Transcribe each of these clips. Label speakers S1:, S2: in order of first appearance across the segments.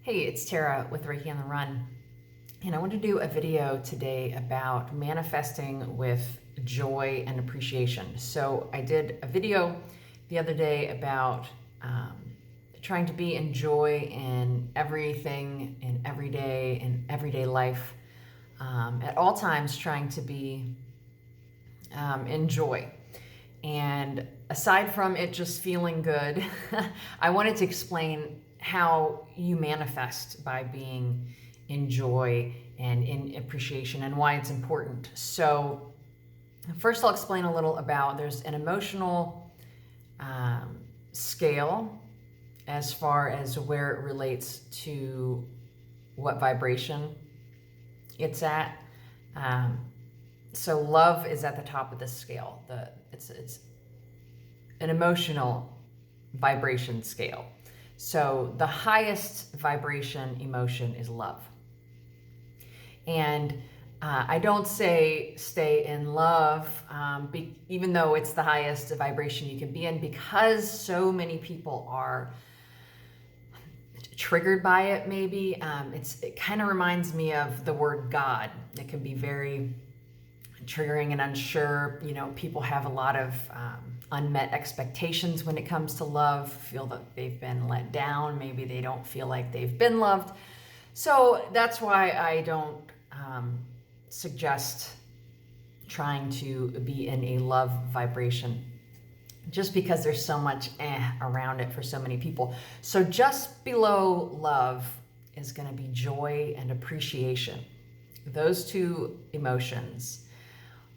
S1: Hey, it's Tara with Reiki on the Run, and I want to do a video today about manifesting with joy and appreciation. So I did a video the other day about trying to be in joy in everything, in everyday life, at all times trying to be in joy. And aside from it just feeling good, I wanted to explain how you manifest by being in joy and in appreciation and why it's important. So first I'll explain a little about, there's an emotional scale as far as where it relates to what vibration it's at. So love is at the top of the scale. It's an emotional vibration scale. So the highest vibration emotion is love. And I don't say stay in love, even though it's the highest vibration you can be in, because so many people are triggered by it maybe. It kind of reminds me of the word God. It can be very triggering and unsure. You know, people have a lot of unmet expectations when it comes to love, feel that they've been let down, maybe they don't feel like they've been loved. So that's why I don't suggest trying to be in a love vibration, just because there's so much around it for so many people. So just below love is going to be joy and appreciation. Those two emotions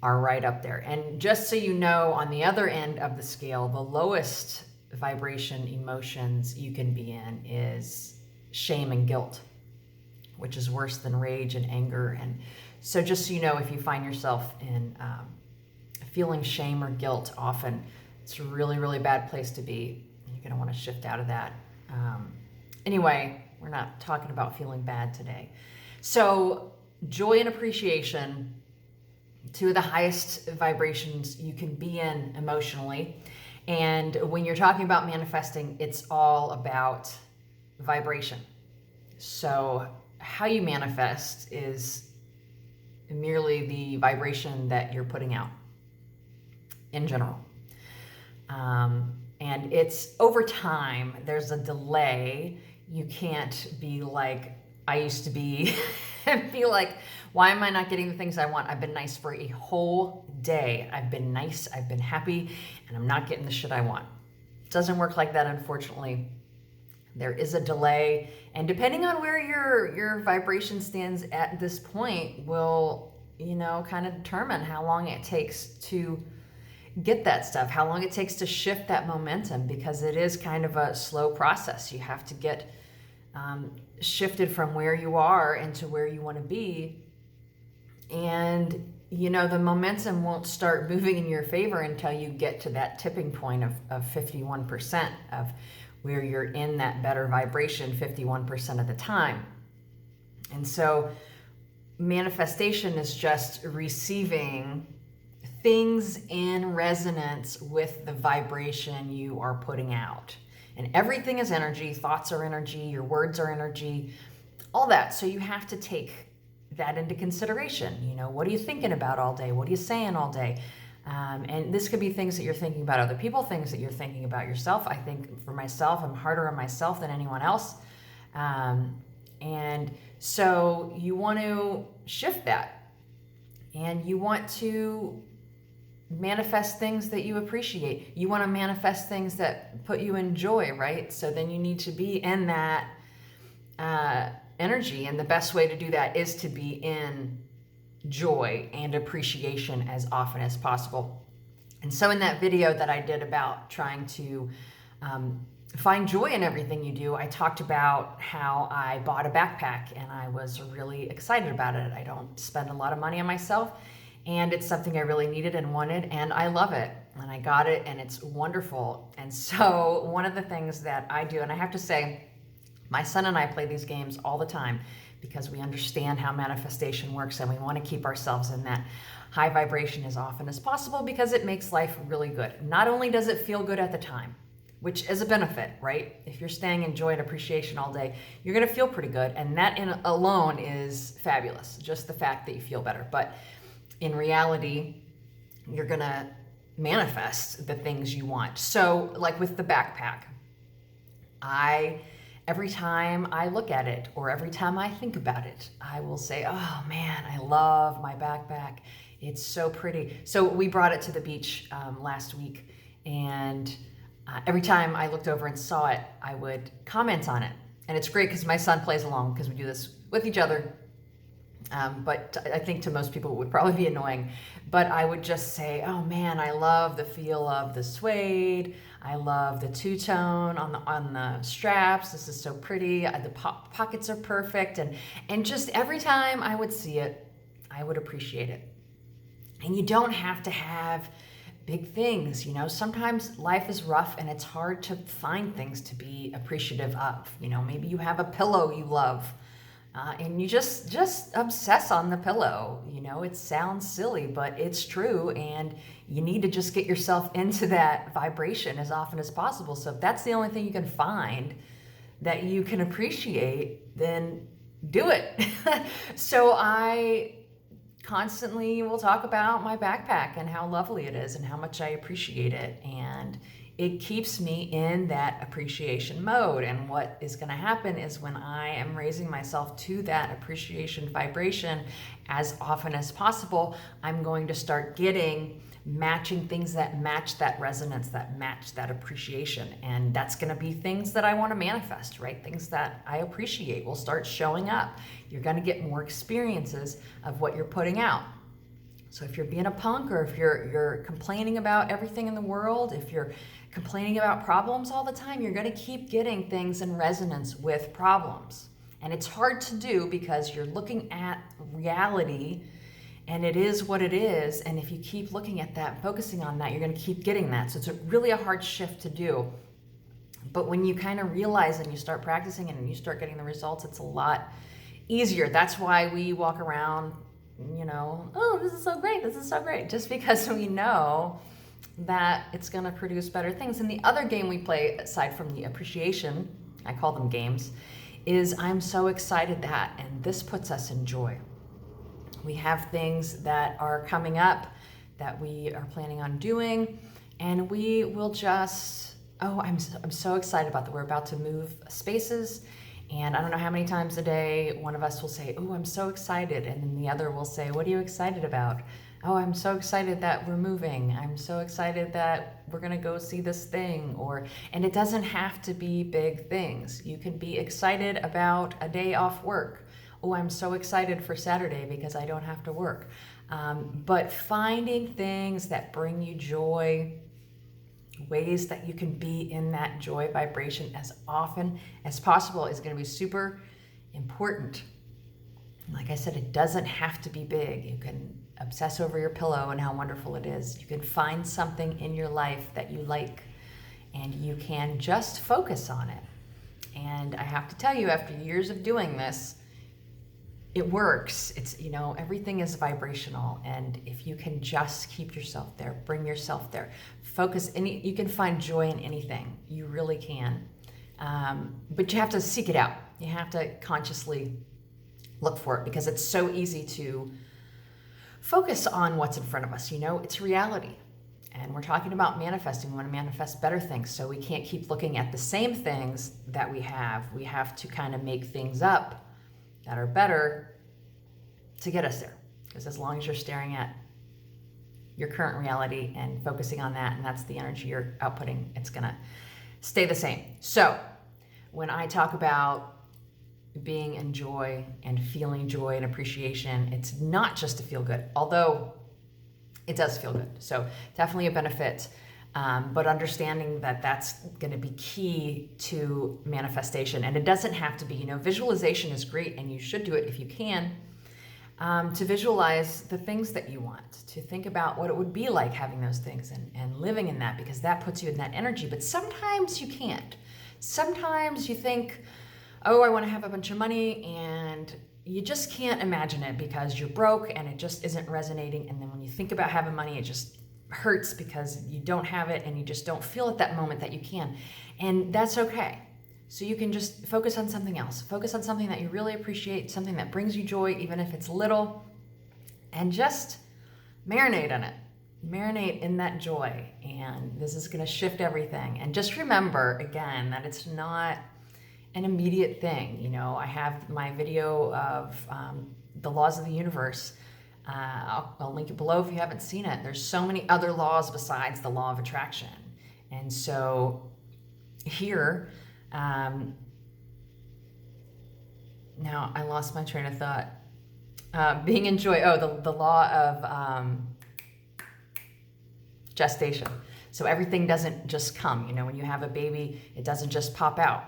S1: are right up there. And just so you know, on the other end of the scale, the lowest vibration emotions you can be in is shame and guilt, which is worse than rage and anger. And so just so you know, if you find yourself in feeling shame or guilt often, it's a really, really bad place to be. You're going to want to shift out of that. Anyway, we're not talking about feeling bad today. So joy and appreciation, two of the highest vibrations you can be in emotionally. And when you're talking about manifesting, it's all about vibration. So how you manifest is merely the vibration that you're putting out in general. And it's over time, there's a delay. You can't be like I used to be and be like, why am I not getting the things I want? I've been nice for a whole day. I've been nice, I've been happy, and I'm not getting the shit I want. It doesn't work like that, unfortunately. There is a delay, and depending on where your vibration stands at this point will, kind of determine how long it takes to get that stuff, how long it takes to shift that momentum, because it is kind of a slow process. You have to get shifted from where you are into where you want to be. And, the momentum won't start moving in your favor until you get to that tipping point of 51% of where you're in that better vibration 51% of the time. And so manifestation is just receiving things in resonance with the vibration you are putting out. And everything is energy. Thoughts are energy. Your words are energy. All that. So you have to take that into consideration. What are you thinking about all day? What are you saying all day? And this could be things that you're thinking about other people, things that you're thinking about yourself. I think for myself, I'm harder on myself than anyone else. And so you want to shift that. And you want to manifest things that you appreciate. You want to manifest things that put you in joy, right? So then you need to be in that energy. And the best way to do that is to be in joy and appreciation as often as possible. And so in that video that I did about trying to find joy in everything you do, I talked about how I bought a backpack and I was really excited about it. I don't spend a lot of money on myself, and it's something I really needed and wanted, and I love it. And I got it, and it's wonderful. And so one of the things that I do, and I have to say, my son and I play these games all the time because we understand how manifestation works, and we want to keep ourselves in that high vibration as often as possible because it makes life really good. Not only does it feel good at the time, which is a benefit, right? If you're staying in joy and appreciation all day, you're going to feel pretty good. And that in alone is fabulous. Just the fact that you feel better. But in reality, you're going to manifest the things you want. So like with the backpack, every time I look at it or every time I think about it, I will say, oh man, I love my backpack. It's so pretty. So we brought it to the beach last week, and every time I looked over and saw it, I would comment on it. And it's great because my son plays along because we do this with each other. But I think to most people it would probably be annoying. But I would just say, oh man, I love the feel of the suede. I love the two-tone on the straps. This is so pretty. The pockets are perfect. And just every time I would see it, I would appreciate it. And you don't have to have big things, you know. Sometimes life is rough and it's hard to find things to be appreciative of. You know, maybe you have a pillow you love. And you just obsess on the pillow. You know, it sounds silly, but it's true. And you need to just get yourself into that vibration as often as possible. So if that's the only thing you can find that you can appreciate, then do it. So I constantly will talk about my backpack and how lovely it is and how much I appreciate it. And it keeps me in that appreciation mode. And what is going to happen is when I am raising myself to that appreciation vibration as often as possible, I'm going to start matching things that match that resonance, that match that appreciation. And that's going to be things that I want to manifest, right? Things that I appreciate will start showing up. You're going to get more experiences of what you're putting out. So if you're being a punk, or if you're complaining about everything in the world, if you're complaining about problems all the time, you're going to keep getting things in resonance with problems. And it's hard to do because you're looking at reality and it is what it is. And if you keep looking at that, focusing on that, you're going to keep getting that. So it's really a hard shift to do. But when you kind of realize and you start practicing and you start getting the results, it's a lot easier. That's why we walk around, you know, oh, this is so great. This is so great. Just because we know that it's going to produce better things. And the other game we play, aside from the appreciation, I call them games, is I'm so excited that, and this puts us in joy. We have things that are coming up that we are planning on doing, and we will just, I'm so excited about that. We're about to move spaces, and I don't know how many times a day one of us will say, oh, I'm so excited, and then the other will say, what are you excited about? Oh, I'm so excited that we're moving. I'm so excited that we're gonna go see this thing. And it doesn't have to be big things. You can be excited about a day off work. Oh, I'm so excited for Saturday because I don't have to work. But finding things that bring you joy, ways that you can be in that joy vibration as often as possible is gonna be super important. Like I said, it doesn't have to be big. You can obsess over your pillow and how wonderful it is. You can find something in your life that you like, and you can just focus on it. And I have to tell you, after years of doing this, it works. It's, you know, everything is vibrational. And if you can just keep yourself there, bring yourself there, focus, you can find joy in anything. You really can. But you have to seek it out. You have to consciously look for it, because it's so easy to focus on what's in front of us. You know, it's reality. And we're talking about manifesting. We want to manifest better things. So we can't keep looking at the same things that we have. We have to kind of make things up that are better to get us there. Because as long as you're staring at your current reality and focusing on that, and that's the energy you're outputting, it's going to stay the same. So when I talk about being in joy and feeling joy and appreciation, it's not just to feel good, although it does feel good. So definitely a benefit, but understanding that that's going to be key to manifestation. And it doesn't have to be, you know, visualization is great, and you should do it if you can, to visualize the things that you want, to think about what it would be like having those things and living in that, because that puts you in that energy. But sometimes you can't. Sometimes you think, oh, I want to have a bunch of money, and you just can't imagine it because you're broke and it just isn't resonating. And then when you think about having money, it just hurts because you don't have it and you just don't feel at that moment that you can. And that's okay. So you can just focus on something else. Focus on something that you really appreciate, something that brings you joy, even if it's little, and just marinate in it. Marinate in that joy. And this is going to shift everything. And just remember, again, that it's not an immediate thing. You know, I have my video of the laws of the universe. I'll link it below if you haven't seen it. There's so many other laws besides the law of attraction. And so here, now I lost my train of thought. Being in joy, the law of gestation. So everything doesn't just come. You know, when you have a baby, it doesn't just pop out.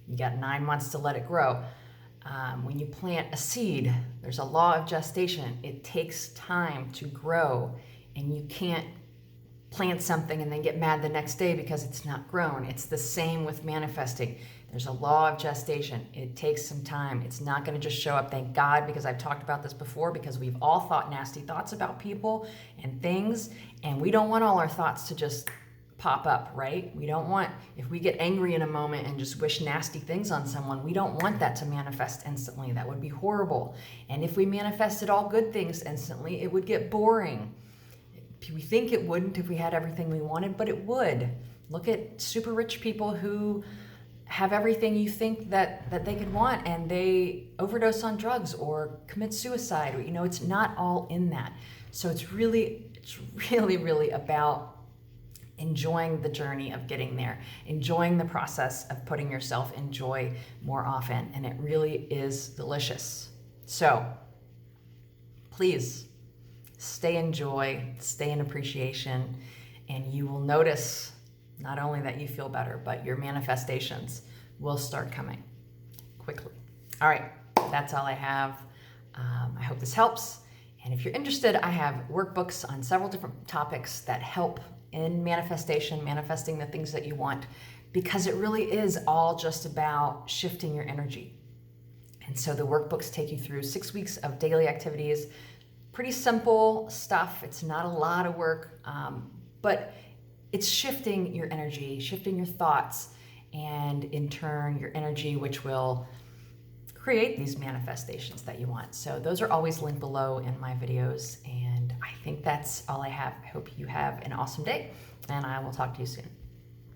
S1: You got 9 months to let it grow. When you plant a seed, there's a law of gestation. It takes time to grow, and you can't plant something and then get mad the next day because it's not grown. It's the same with manifesting. There's a law of gestation. It takes some time. It's not going to just show up. Thank God, because I've talked about this before, because we've all thought nasty thoughts about people and things, and we don't want all our thoughts to just pop up, right? We don't want, if we get angry in a moment and just wish nasty things on someone, we don't want that to manifest instantly. That would be horrible. And if we manifested all good things instantly, it would get boring. We think it wouldn't if we had everything we wanted, but it would. Look at super rich people who have everything you think that they could want, and they overdose on drugs or commit suicide. You know, it's not all in that. So it's really about enjoying the journey of getting there, enjoying the process of putting yourself in joy more often, and it really is delicious. So please stay in joy, stay in appreciation, and you will notice not only that you feel better, but your manifestations will start coming quickly. All right, that's all I have. I hope this helps. And if you're interested, I have workbooks on several different topics that help in manifestation, manifesting the things that you want, because it really is all just about shifting your energy. And so the workbooks take you through 6 weeks of daily activities, pretty simple stuff. It's not a lot of work, but it's shifting your energy, shifting your thoughts, and in turn, your energy, which will create these manifestations that you want. So those are always linked below in my videos. And I think that's all I have. I hope you have an awesome day, and I will talk to you soon.